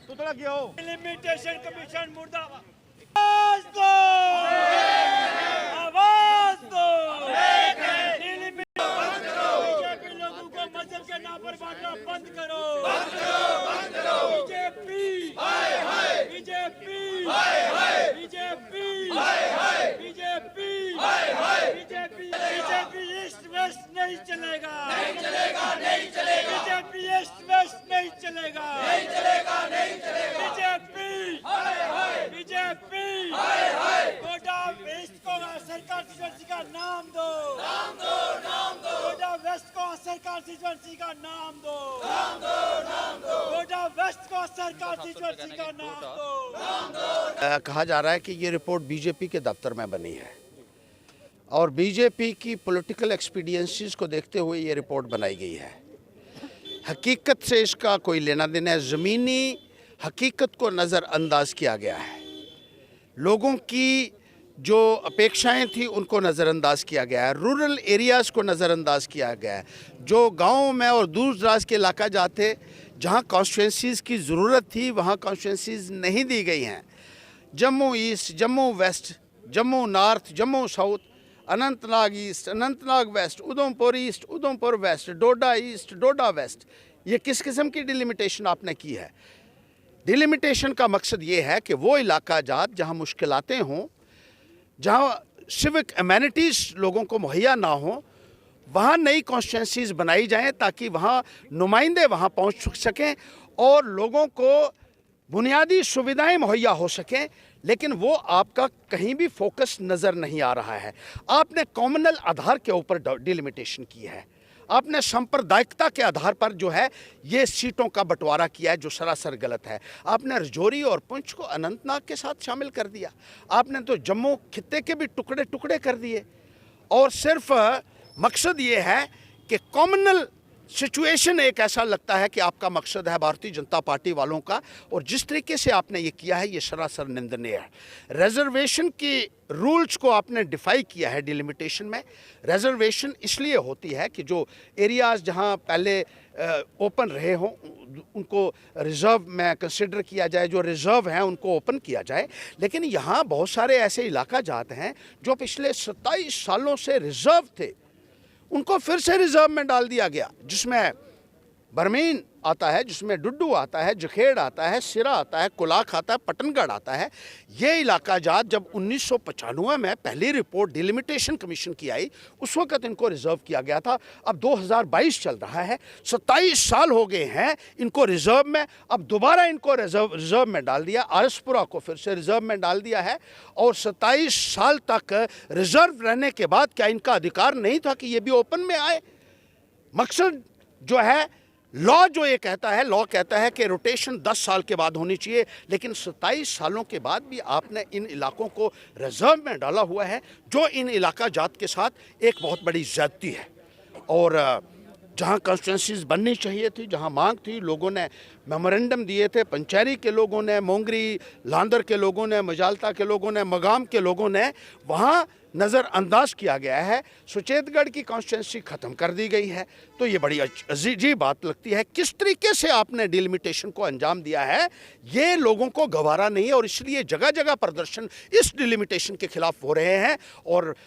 तो थोड़ा क्या हो लिमिटेशन कमीशन मुर्दाबाद। आवाज दो, आवाज दो। बीजेपी लोगों को मजहब के नाम पर बांटना बंद करो, बंद करो, बंद करो। BJP BJP BJP BJP BJP east west नहीं चलेगा, नहीं चलेगा, नहीं चलेगा। बीजेपी ईस्ट वेस्ट नहीं चलेगा, नहीं चलेगा, नहीं चलेगा। बीजेपी बीजेपी कोटा वेस्ट को सरकार सिजवंशी का नाम दो, नाम दो, नाम दो। कोटा वेस्ट को सरकार सिजवंशी का नाम दो, नाम दो, नाम दो। कोटा वेस्ट को सरकार सिजवंशी का नाम दो, नाम दो। कहा जा रहा है कि ये रिपोर्ट बीजेपी के दफ्तर में बनी है और बीजेपी की पॉलिटिकल एक्सपीडियंसीज को देखते हुए ये रिपोर्ट बनाई गई है। हकीकत से इसका कोई लेना देना है। ज़मीनी हकीकत को नज़रअंदाज किया गया है। लोगों की जो अपेक्षाएं थी उनको नज़रअंदाज किया गया है। रूरल एरियाज़ को नज़रअंदाज किया गया है। जो गाँव में और दूर दराज के इलाका जाते जहाँ कॉन्स्टिट्यूंसीज़ की ज़रूरत थी वहाँ कॉन्स्टिट्यूंसीज़ नहीं दी गई हैं। Jammu east, Jammu west, Jammu north, Jammu south, Anantnag east, Anantnag west, Udhampur east, Udhampur west, Doda east, Doda west. ये किस किस्म की डिलिमिटेशन आपने की है? डिलिमिटेशन का मकसद ये है कि वो इलाका जात जहाँ मुश्किलातें हों, जहाँ सिविक एमेनिटीज़ लोगों को मुहैया ना हो, वहाँ नई कॉन्स्टिट्यूंसीज़ बनाई जाएं ताकि वहाँ नुमाइंदे वहाँ पहुँच सकें और लोगों को बुनियादी सुविधाएं मुहैया हो सकें। लेकिन वो आपका कहीं भी फोकस नज़र नहीं आ रहा है। आपने कॉमनल आधार के ऊपर डिलिमिटेशन की है। आपने सांप्रदायिकता के आधार पर जो है ये सीटों का बंटवारा किया है जो सरासर गलत है। आपने रजौरी और पुंछ को अनंतनाग के साथ शामिल कर दिया। आपने तो जम्मू खित्ते के भी टुकड़े टुकड़े कर दिए और सिर्फ मकसद ये है कि कॉमनल सिचुएशन एक ऐसा लगता है कि आपका मकसद है भारतीय जनता पार्टी वालों का। और जिस तरीके से आपने ये किया है ये सरासर निंदनीय है। रिजर्वेशन की रूल्स को आपने डिफाई किया है डिलिमिटेशन में। रिजर्वेशन इसलिए होती है कि जो एरियाज़ जहां पहले ओपन रहे हों उनको रिज़र्व में कंसिडर किया जाए, जो रिज़र्व हैं उनको ओपन किया जाए। लेकिन यहाँ बहुत सारे ऐसे इलाका जाते हैं जो पिछले 27 सालों से रिज़र्व थे, उनको फिर से रिज़र्व में डाल दिया गया, जिसमें बरमीन आता है, जिसमें डुड्डू आता है, जखेड़ आता है, सिरा आता है, कुलाख आता है, पटनगढ़ आता है। ये इलाका जात जब 1995 में पहली रिपोर्ट डिलिमिटेशन कमीशन की आई उस वक़्त इनको रिज़र्व किया गया था। अब 2022 चल रहा है, 27 साल हो गए हैं इनको रिज़र्व में। अब दोबारा इनको रिज़र्व में डाल दिया। आरसपुरा को फिर से रिज़र्व में डाल दिया है और 27 साल तक रिज़र्व रहने के बाद क्या इनका अधिकार नहीं था कि ये भी ओपन में आए? मकसद जो है लॉ जो ये कहता है, लॉ कहता है कि रोटेशन 10 साल के बाद होनी चाहिए, लेकिन 27 सालों के बाद भी आपने इन इलाकों को रिजर्व में डाला हुआ है, जो इन इलाका जात के साथ एक बहुत बड़ी ज़्यादती है। और जहाँ कॉन्स्टिट्यूंसीज बननी चाहिए थी, जहाँ मांग थी, लोगों ने मेमोरेंडम दिए थे, पंचैरी के लोगों ने, मोंगरी लांदर के लोगों ने, मजालता के लोगों ने, मगाम के लोगों ने, वहाँ नज़रअंदाज किया गया है। सुचेतगढ़ की कॉन्स्टिट्यूंसी ख़त्म कर दी गई है। तो ये बड़ी अजीब बात लगती है। किस तरीके से आपने डिलिमिटेशन को अंजाम दिया है ये लोगों को गवारा नहीं है और इसलिए जगह जगह प्रदर्शन इस डिलिमिटेशन के खिलाफ हो रहे हैं। और